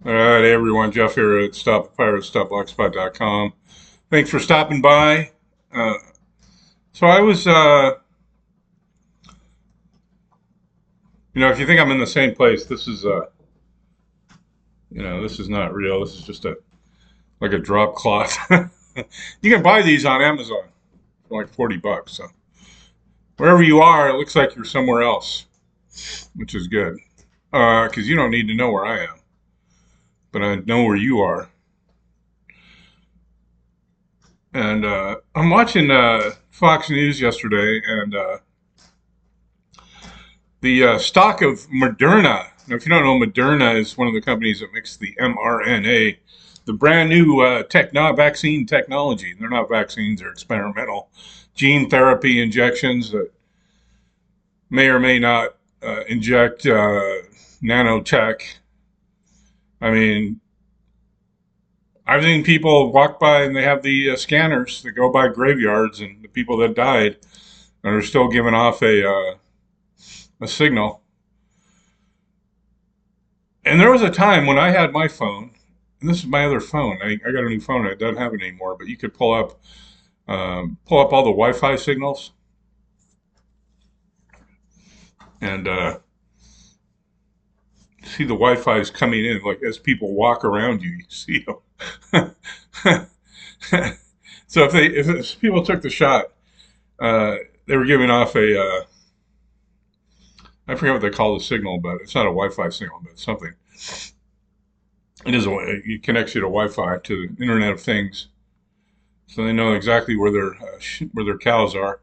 All right, hey everyone, Jeff here at StopPirates.blogspot.com. Thanks for stopping by. Uh, so I was, if you think I'm in the same place, this is not real. This is just like a drop cloth. You can buy these on Amazon for like $40. So wherever you are, it looks like you're somewhere else, which is good. Because you don't need to know where I am, but I know where you are. And I'm watching Fox News yesterday, and the stock of Moderna. Now, if you don't know, Moderna is one of the companies that makes the mRNA, the brand new vaccine technology. They're not vaccines; they're experimental gene therapy injections that may or may not inject nanotech. I mean, I've seen people walk by and they have the scanners that go by graveyards, and the people that died and are still giving off a signal. And there was a time when I had my phone, and this is my other phone. I got a new phone. I don't have it anymore, but you could pull up all the Wi-Fi signals, and see the Wi-Fi's coming in. Like as people walk around you, you see them. So if people took the shot, uh, they were giving off I forget what they call the signal, but it's not a Wi-Fi signal, but it's something. It is it connects you to Wi-Fi to the Internet of Things, so they know exactly where their cows are.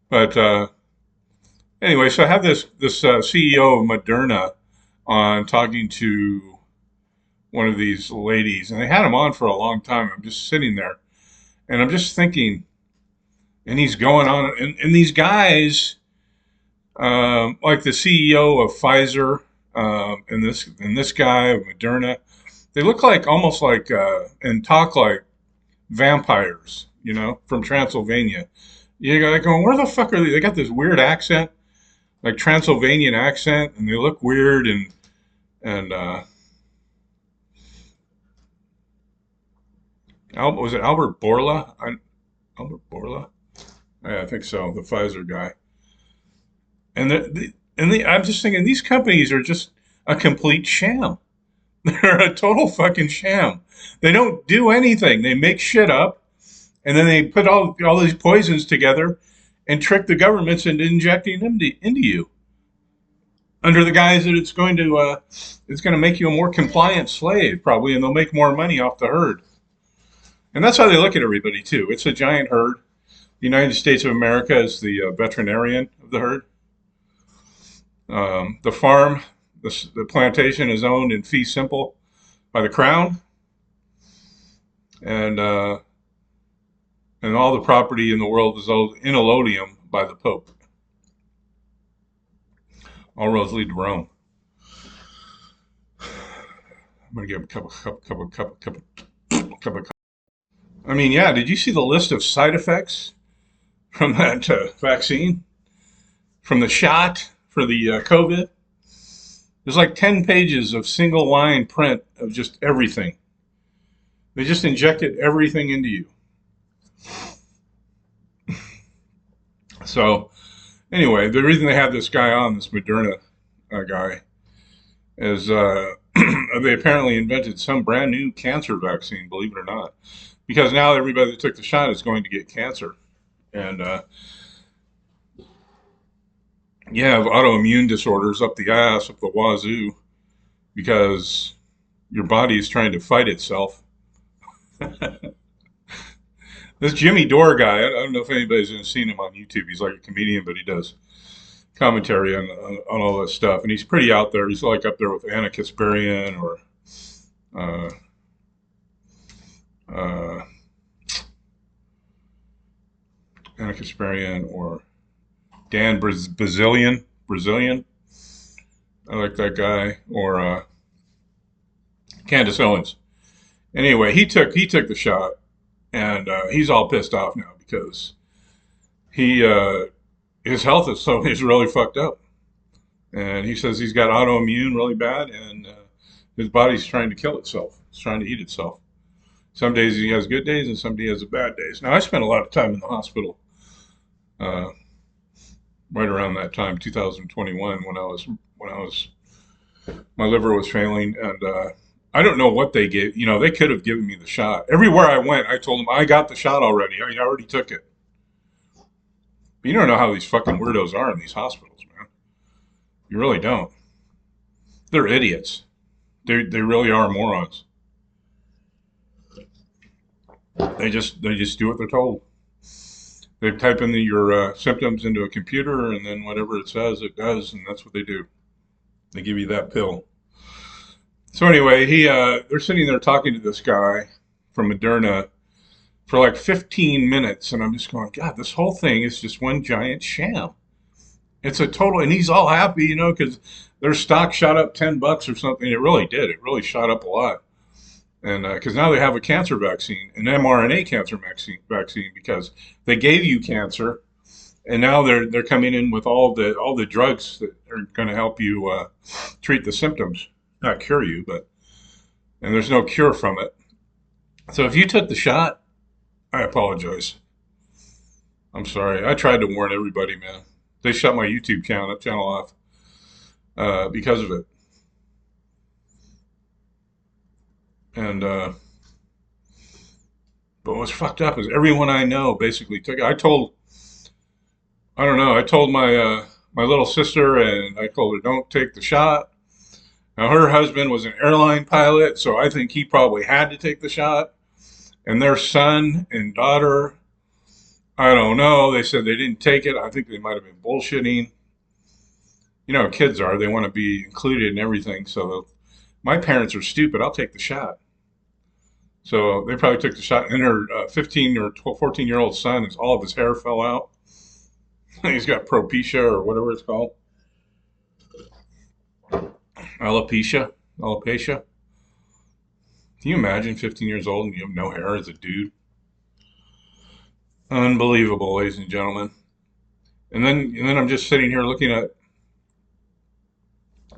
But anyway, so I have this CEO of Moderna on talking to one of these ladies, and they had him on for a long time. I'm just sitting there, and I'm just thinking, and he's going on, and these guys, like the CEO of Pfizer, and this guy of Moderna, they look like almost like and talk like vampires, from Transylvania. You got going, where the fuck are they? They got this weird accent, like Transylvanian accent, and they look weird. And was it Albert Bourla? Albert Bourla? Yeah, I think so. The Pfizer guy. I'm just thinking these companies are just a complete sham. They're a total fucking sham. They don't do anything. They make shit up, and then they put all these poisons together and trick the governments into injecting them into you under the guise that it's going to make you a more compliant slave probably, and they'll make more money off the herd. And that's how they look at everybody too. It's a giant herd. The United States of America is the veterinarian of the herd. The farm, the plantation is owned in fee simple by the crown, and all the property in the world is owned in allodium by the Pope. All roads lead to Rome. I'm gonna give him a cup of. I mean, yeah. Did you see the list of side effects from that vaccine, from the shot for the COVID? There's like 10 pages of single line print of just everything. They just injected everything into you. So, anyway, the reason they have this guy on, this Moderna guy, is they apparently invented some brand new cancer vaccine, believe it or not. Because now everybody that took the shot is going to get cancer. And you have autoimmune disorders up the ass, up the wazoo, because your body is trying to fight itself. This Jimmy Dore guy, I don't know if anybody's seen him on YouTube. He's like a comedian, but he does commentary on all this stuff. And he's pretty out there. He's like up there with Anna Kasparian or uh, uh, Anna Kasparian or Dan Brazilian. I like that guy. Or Candace Owens. Anyway, he took the shot, and he's all pissed off now because he his health is really fucked up, and he says he's got autoimmune really bad, and His body's trying to kill itself. It's trying to eat itself. Some days he has good days, and some days he has bad days. Now I spent a lot of time in the hospital uh, right around that time, 2021, when I was my liver was failing, and I don't know what they gave. They could have given me the shot. Everywhere I went, I told them I got the shot already. I already took it. But you don't know how these fucking weirdos are in these hospitals, man. You really don't. They're idiots. They really are morons. They just do what they're told. They type in your symptoms into a computer, and then whatever it says, it does, and that's what they do. They give you that pill. So anyway, they're sitting there talking to this guy from Moderna for like 15 minutes, and I'm just going, God, this whole thing is just one giant sham. It's a total, and he's all happy, because their stock shot up $10 or something. It really did. It really shot up a lot, and because now they have a cancer vaccine, an mRNA cancer vaccine, because they gave you cancer, and now they're coming in with all the drugs that are going to help you treat the symptoms, not cure you, and there's no cure from it. So if you took the shot, I apologize. I'm sorry. I tried to warn everybody, man. They shut my YouTube channel off because of it. And but what's fucked up is everyone I know basically took it. I don't know. I told my little sister, and I told her don't take the shot. Now her husband was an airline pilot, so I think he probably had to take the shot. And their son and daughter, I don't know. They said they didn't take it. I think they might have been bullshitting. You know how kids are. They want to be included in everything. So my parents are stupid. I'll take the shot. So they probably took the shot. And her 15 or 12, 14-year-old son, all of his hair fell out. He's got propecia or whatever it's called. Alopecia. Alopecia. Can you imagine 15 years old and you have no hair as a dude? Unbelievable, ladies and gentlemen. And then I'm just sitting here looking at,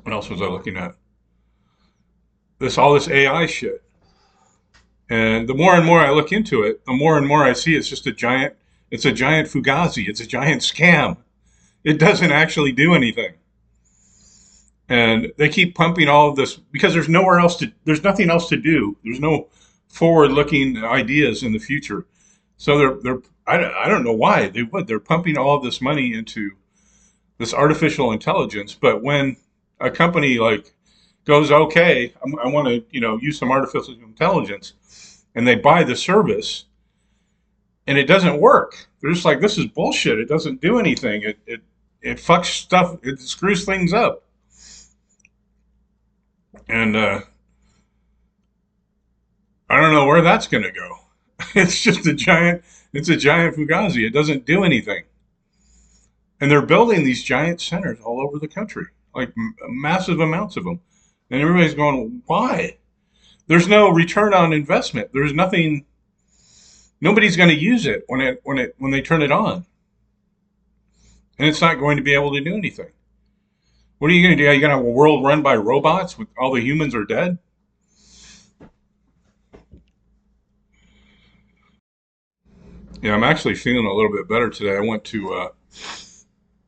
what else was I looking at? All this AI shit. And the more and more I look into it, the more and more I see it's a giant fugazi. It's a giant scam. It doesn't actually do anything. And they keep pumping all of this because there's nothing else to do. There's no forward-looking ideas in the future. So I don't know why they're pumping all of this money into this artificial intelligence. But when a company like goes, okay, I want to, use some artificial intelligence, and they buy the service, and it doesn't work. They're just like, this is bullshit. It doesn't do anything. It fucks stuff. It screws things up. And I don't know where that's going to go. It's a giant fugazi. It doesn't do anything. And they're building these giant centers all over the country, like massive amounts of them. And everybody's going, why? There's no return on investment. There's nothing. Nobody's going to use it when they turn it on, and it's not going to be able to do anything. What are you going to do? Are you going to have a world run by robots with all the humans are dead? Yeah, I'm actually feeling a little bit better today. I went to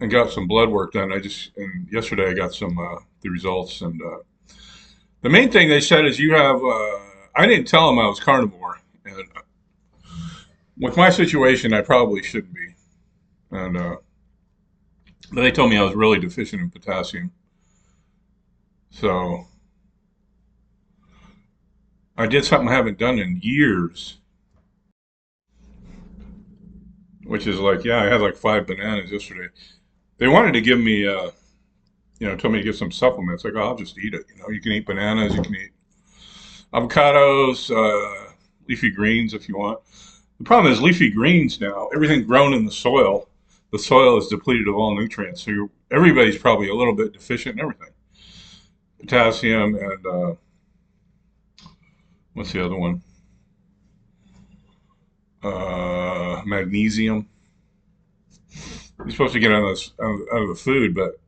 and got some blood work done. And yesterday I got some the results, and the main thing they said is you have. I didn't tell them I was carnivore, and with my situation, I probably shouldn't be. And but they told me I was really deficient in potassium, so I did something I haven't done in years, which is like, yeah, I had like 5 bananas yesterday. They wanted to give me, told me to get some supplements. Like, oh, I'll just eat it. You can eat bananas, you can eat avocados, leafy greens if you want. The problem is leafy greens now, everything grown in the soil is depleted of all nutrients. So everybody's probably a little bit deficient in everything. Potassium and, what's the other one? Magnesium. You're supposed to get out of the food, but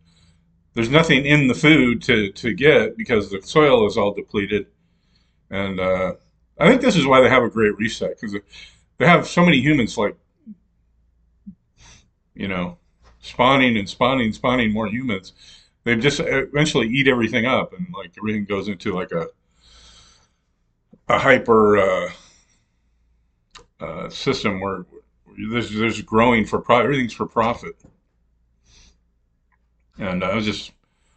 there's nothing in the food to get because the soil is all depleted. And I think this is why they have a great reset because they have so many humans like, you know, spawning and spawning, spawning more humans. They just eventually eat everything up, and like everything goes into like a hyper system where there's growing for everything's for profit. And I was just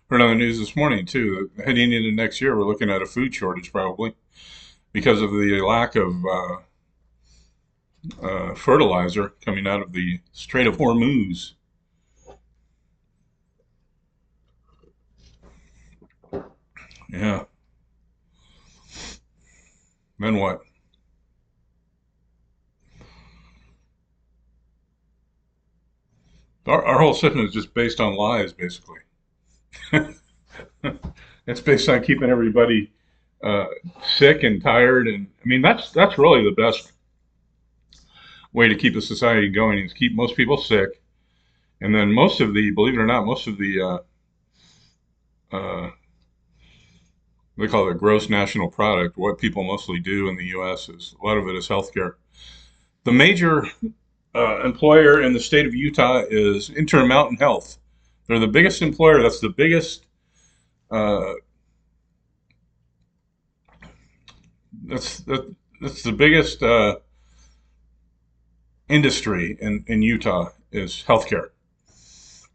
heard on the news this morning too that heading into next year we're looking at a food shortage probably because of the lack of fertilizer coming out of the Strait of Hormuz. Yeah. Then what? Our whole system is just based on lies, basically. It's based on keeping everybody uh, sick and tired, and I mean that's really the best way to keep a society going is keep most people sick, and then most of the, believe it or not, most of the uh, they call it gross national product. What people mostly do in the U.S. is a lot of it is healthcare. The major employer in the state of Utah is Intermountain Health. They're the biggest employer. That's the biggest. Uh, that's the biggest industry in Utah is healthcare.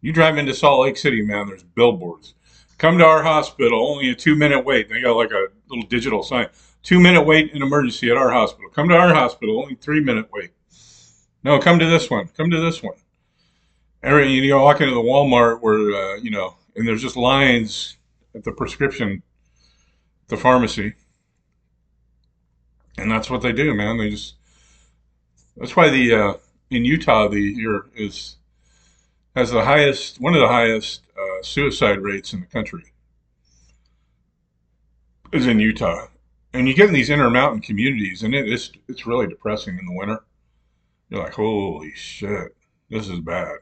You drive into Salt Lake City, man. There's billboards. Come to our hospital. Only a 2 minute wait. They got like a little digital sign. 2 minute wait in emergency at our hospital. Come to our hospital. Only 3 minute wait. No, come to this one. Come to this one. You walk into the Walmart where and there's just lines at the prescription, the pharmacy, and that's what they do, man. They just that's why the in Utah the year is has the highest one of the highest suicide rates in the country is in Utah. And you get in these intermountain communities, and it's really depressing in the winter. You're like, holy shit, this is bad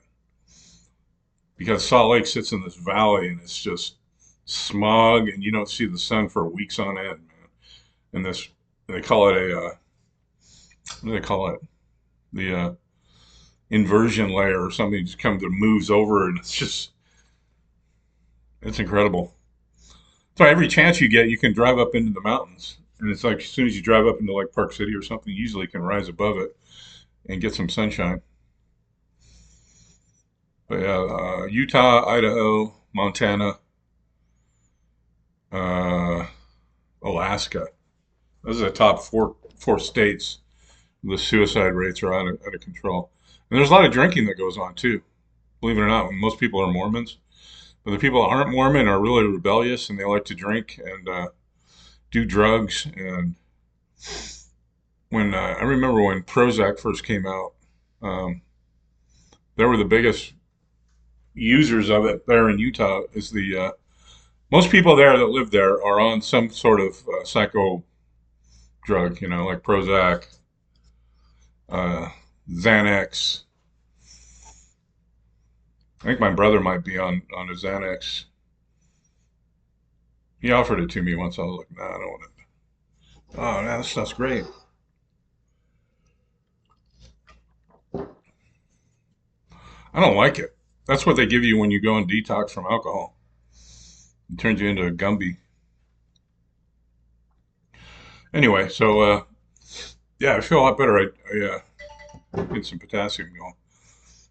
because Salt Lake sits in this valley, and it's just smog, and you don't see the sun for weeks on end, man. And this they call it a what do they call it? The inversion layer or something just comes and moves over, and it's incredible. So every chance you get, you can drive up into the mountains, and it's like as soon as you drive up into like Park City or something, you usually can rise above it and get some sunshine. But yeah, Utah, Idaho, Montana, uh, Alaska. Those are the top four states. The suicide rates are out of control, and there's a lot of drinking that goes on too. Believe it or not, most people are Mormons, but the people that aren't Mormon are really rebellious, and they like to drink and do drugs. And when I remember when Prozac first came out, um, they were the biggest users of it there in Utah. Is the most people there that live there are on some sort of psycho drug, like Prozac, uh, Xanax. I think my brother might be on a Xanax. He offered it to me once. I was like, nah, I don't want it. Oh, no, that stuff's great. I don't like it. That's what they give you when you go and detox from alcohol. It turns you into a Gumby. Anyway, so yeah, I feel a lot better. Get some potassium going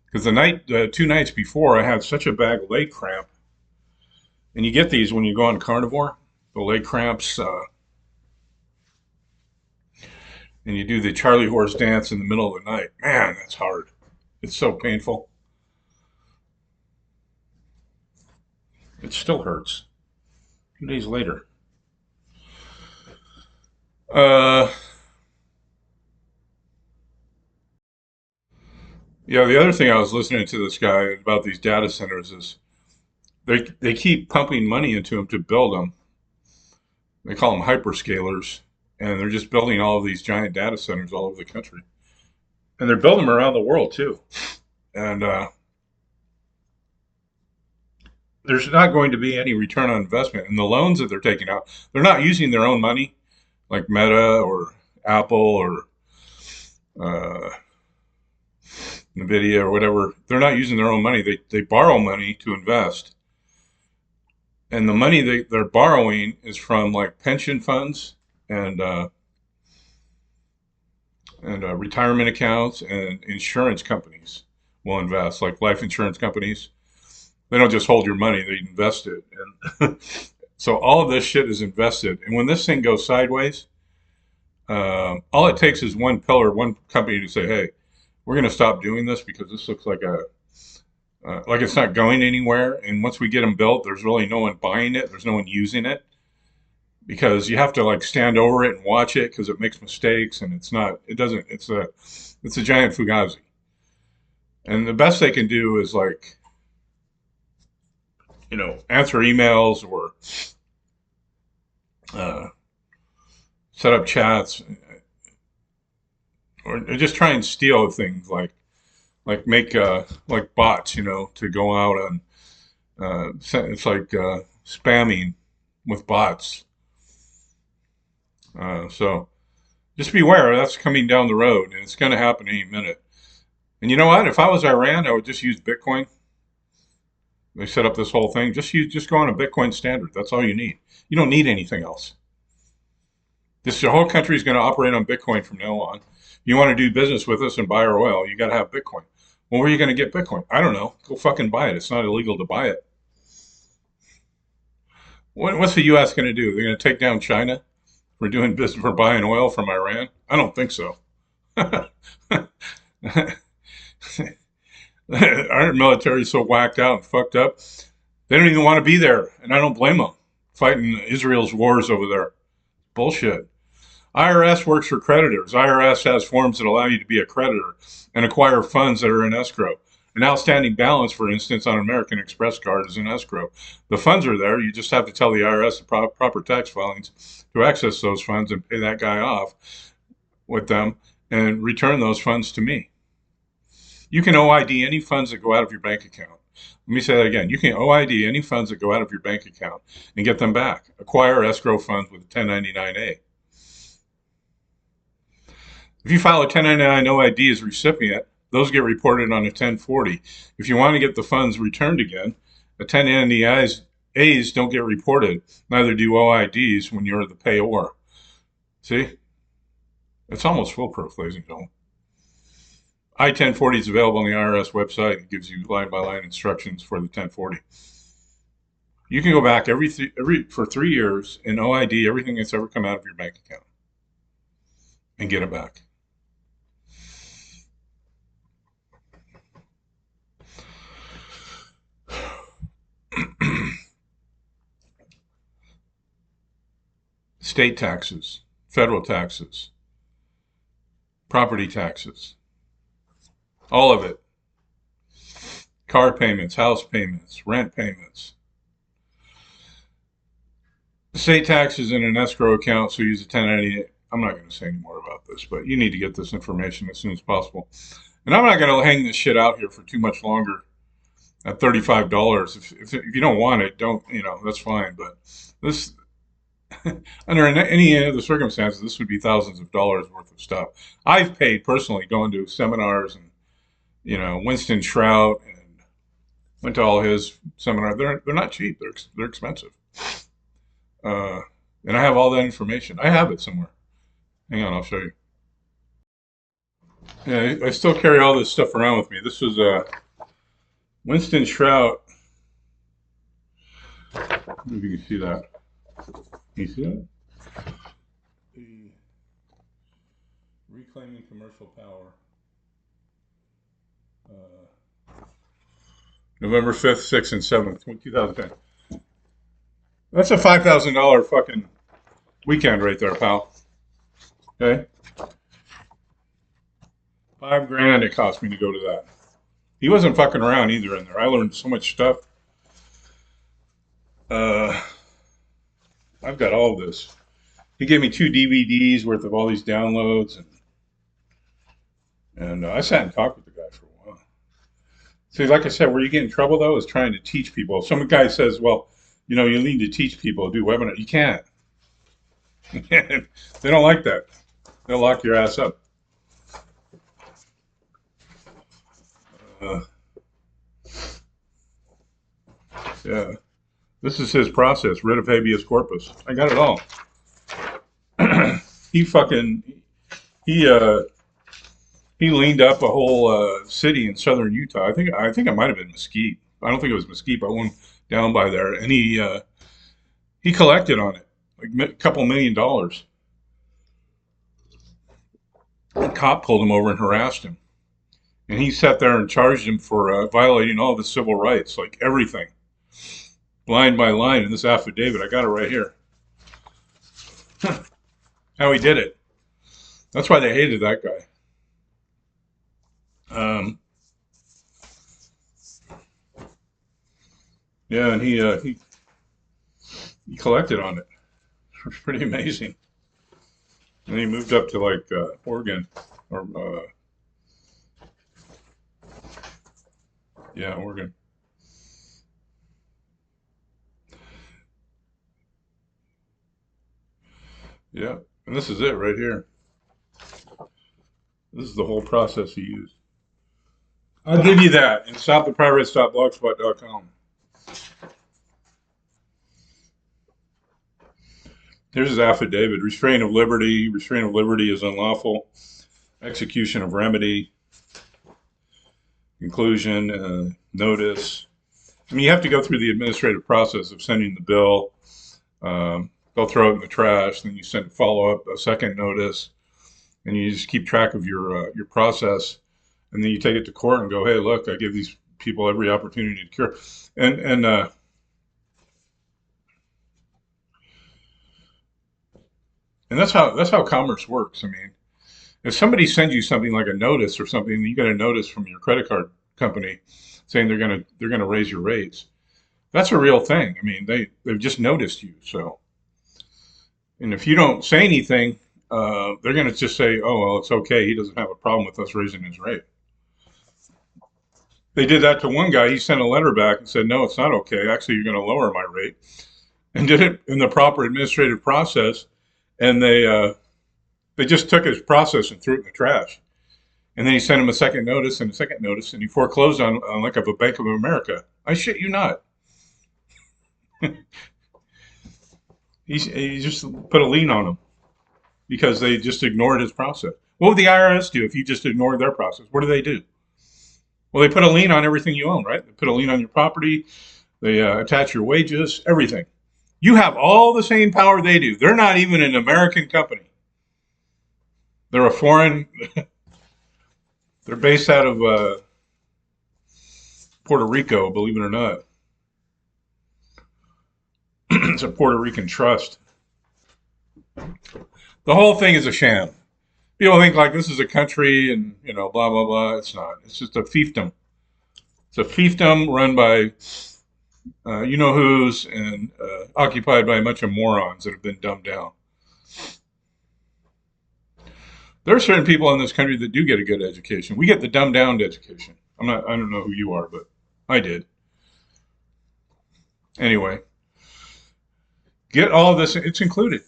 because the 2 nights before I had such a bad leg cramp, and you get these when you go on carnivore, the leg cramps, and you do the Charlie horse dance in the middle of the night. Man, that's hard. It's so painful. It still hurts. 2 days later. Uh, yeah, the other thing I was listening to this guy about these data centers is they keep pumping money into them to build them. They call them hyperscalers, and they're just building all of these giant data centers all over the country, and they're building them around the world too. And there's not going to be any return on investment. And the loans that they're taking out, they're not using their own money, like Meta or Apple or uh, Nvidia or whatever. They're not using their own money. They borrow money to invest, and the money they're borrowing is from like pension funds and retirement accounts, and insurance companies will invest, like life insurance companies. They don't just hold your money; they invest it, and so all of this shit is invested. And when this thing goes sideways, all it takes is one pillar, one company to say, "Hey, we're going to stop doing this because this looks like it's not going anywhere." And once we get them built, there's really no one buying it. There's no one using it because you have to like stand over it and watch it because it makes mistakes, and it's not. It doesn't. It's a giant fugazi. And the best they can do is like answer emails or uh, set up chats or just try and steal things like make like bots, to go out and it's like spamming with bots. So just beware. That's coming down the road, and it's going to happen any minute. And you know what? If I was Iran, I would just use Bitcoin. They set up this whole thing. Just go on a Bitcoin standard. That's all you need. You don't need anything else. The whole country is going to operate on Bitcoin from now on. If you want to do business with us and buy our oil, you got to have Bitcoin. Well, where are you going to get Bitcoin? I don't know. Go fucking buy it. It's not illegal to buy it. What's the U.S. going to do? They're going to take down China for doing business for buying oil from Iran? I don't think so. Our military is so whacked out and fucked up. They don't even want to be there, and I don't blame them. Fighting Israel's wars over there. Bullshit. IRS works for creditors. IRS has forms that allow you to be a creditor and acquire funds that are in escrow. An outstanding balance, for instance, on an American Express card is in escrow. The funds are there. You just have to tell the IRS the proper tax filings to access those funds and pay that guy off with them and return those funds to me. You can OID any funds that go out of your bank account. Let me say that again. You can OID any funds that go out of your bank account and get them back. Acquire escrow funds with a 1099-A. If you file a 1099 OID as recipient, those get reported on a 1040. If you want to get the funds returned again, the 1099A's don't get reported. Neither do OIDs when you're the payor. See? It's almost foolproof, ladies and gentlemen. I-1040 is available on the IRS website. It gives you line-by-line instructions for the 1040. You can go back for 3 years and OID everything that's ever come out of your bank account and get it back. State taxes, federal taxes, property taxes, all of it. Car payments, house payments, rent payments. State taxes in an escrow account, so use a 1098. I'm not going to say any more about this, but you need to get this information as soon as possible. And I'm not going to hang this shit out here for too much longer at $35. If you don't want it, don't, that's fine. But this, under any other circumstances, this would be thousands of dollars worth of stuff. I've paid personally going to seminars and, Winston Shrout, and went to all his seminars. They're not cheap. They're expensive. And I have all that information. I have it somewhere. Hang on, I'll show you. Yeah, I still carry all this stuff around with me. This was Winston Shrout. I don't know if you can see that. Can you see that? The Reclaiming Commercial Power. November 5th, 6th, and 7th, 2010. That's a $5,000 fucking weekend right there, pal. Okay? $5,000 it cost me to go to that. He wasn't fucking around either in there. I learned so much stuff. I've got all this. He gave me 2 DVDs worth of all these downloads, and I sat and talked with the guy for a while. See, like I said, where you get in trouble though is trying to teach people. Some guy says, "Well, you need to teach people do webinar." You can't. They don't like that. They'll lock your ass up. Uh, yeah, this is his process. Writ of habeas corpus. I got it all. he fucking he he leaned up a whole city in southern Utah. I think it might have been Mesquite. I don't think it was Mesquite, but one down by there, and he collected on it like a couple $1 million. A cop pulled him over and harassed him, and he sat there and charged him for violating all of his civil rights, like everything, line by line in this affidavit. I got it right here. How he did it. That's why they hated that guy. Um, yeah, and he collected on it. It was pretty amazing. And he moved up to like Oregon, or yeah, Oregon. Yeah, and this is it right here. This is the whole process he used. I'll give you that. And stopthepirates.blogspot.com. Here's his affidavit. Restraint of liberty. Restraint of liberty is unlawful. Execution of remedy. Conclusion. Notice. I mean, you have to go through the administrative process of sending the bill. They'll throw it in the trash. Then you send a follow-up, a second notice. And you just keep track of your process. And then you take it to court and go, hey, look, I give these people every opportunity to cure. And that's how commerce works. I mean, if somebody sends you something like a notice or something, you get a notice from your credit card company saying they're gonna raise your rates. That's a real thing. I mean, they've just noticed you. So, and if you don't say anything, they're gonna just say, oh well, it's okay. He doesn't have a problem with us raising his rate. They did that to one guy. He sent a letter back and said, no, it's not okay. Actually, you're going to lower my rate, and did it in the proper administrative process. And they just took his process and threw it in the trash. And then he sent him a second notice and a second notice, and he foreclosed on like of a Bank of America. I shit you not. He just put a lien on him because they just ignored his process. What would the IRS do if you just ignored their process? What do they do? Well, they put a lien on everything you own, right? They put a lien on your property. They attach your wages, everything. You have all the same power they do. They're not even an American company. They're a foreign. They're based out of Puerto Rico, believe it or not. It's a Puerto Rican trust. The whole thing is a sham. People think like this is a country and blah blah blah. It's not. It's just a fiefdom. It's a fiefdom run by you know who's and occupied by a bunch of morons that have been dumbed down. There are certain people in this country that do get a good education. We get the dumbed down education. I don't know who you are, but I did. Anyway, get all of this. It's included.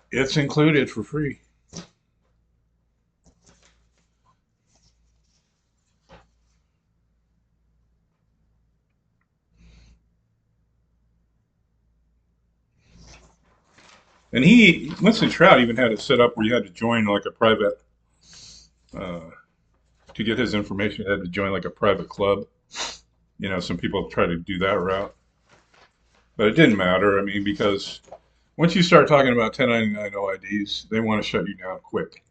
It's included for free. And Winston Trout even had it set up where you had to join like a private, uh, to get his information, you had to join like a private club. Some people try to do that route, but it didn't matter. I mean, because once you start talking about 1099 OIDs, they want to shut you down quick.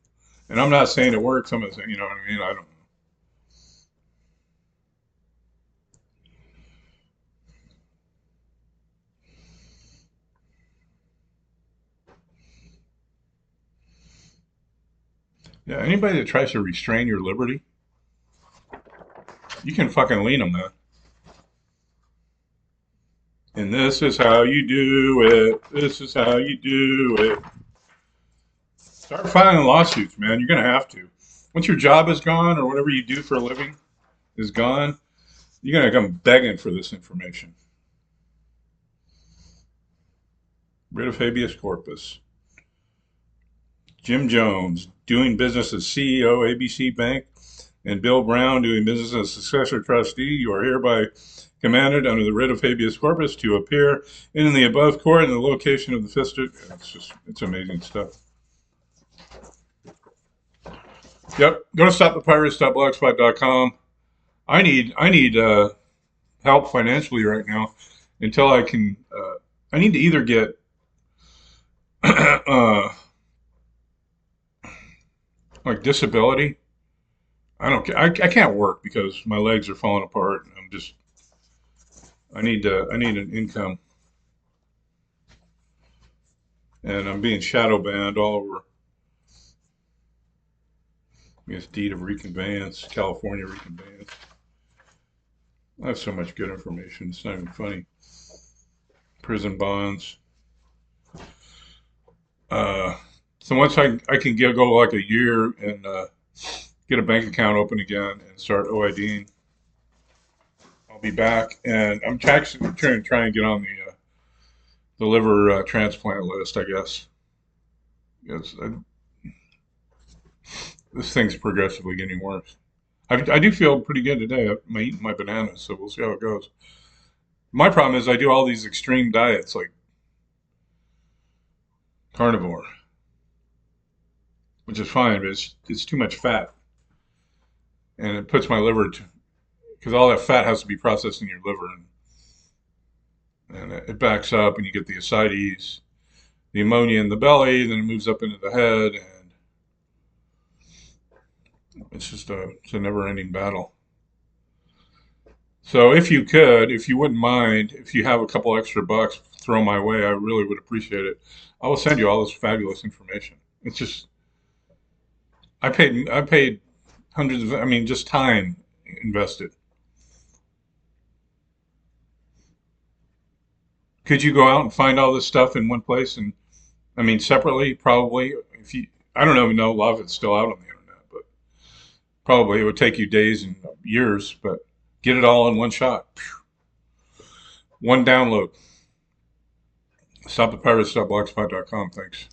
And I'm not saying it works. I'm not saying, you know what I mean? I don't know. Yeah, anybody that tries to restrain your liberty, you can fucking lean them, man. And this is how you do it. This is how you do it. Start filing lawsuits, man. You're going to have to. Once your job is gone or whatever you do for a living is gone, You're gonna come begging for this information. Writ of habeas corpus. Jim Jones doing business as CEO, ABC Bank, and Bill Brown doing business as successor trustee. You are hereby commanded under the writ of habeas corpus to appear in the above court in the location of the fisted. It's amazing stuff. Yep. Go to stopthepirates.blogspot.com. I need help financially right now until I can. I need to either get like disability. I don't. I can't work because my legs are falling apart. And I'm just. I need an income, and I'm being shadow banned all over. Yes, deed of reconveyance, California reconveyance. I have so much good information. It's not even funny. Prison bonds. Uh, so once I can go like a year and get a bank account open again and start OIDing, I'll be back. And I'm actually trying to try and get on the liver transplant list, I guess. Yes, this thing's progressively getting worse. I do feel pretty good today. I'm eating my bananas, so we'll see how it goes. My problem is I do all these extreme diets like carnivore, which is fine, but it's too much fat, and it puts my liver because all that fat has to be processed in your liver, and it backs up, and you get the ascites, the ammonia in the belly, then it moves up into the head, and it's a never-ending battle. So if you wouldn't mind, if you have a couple extra bucks, throw my way. I really would appreciate it. I will send you all this fabulous information. It's just I paid hundreds of I mean just time invested. Could you go out and find all this stuff in one place and I mean separately probably if you I don't even know a lot of it's still out on the internet, but probably it would take you days and years, but get it all in one shot. One download. Stopthepirates.blogspot.com. Thanks.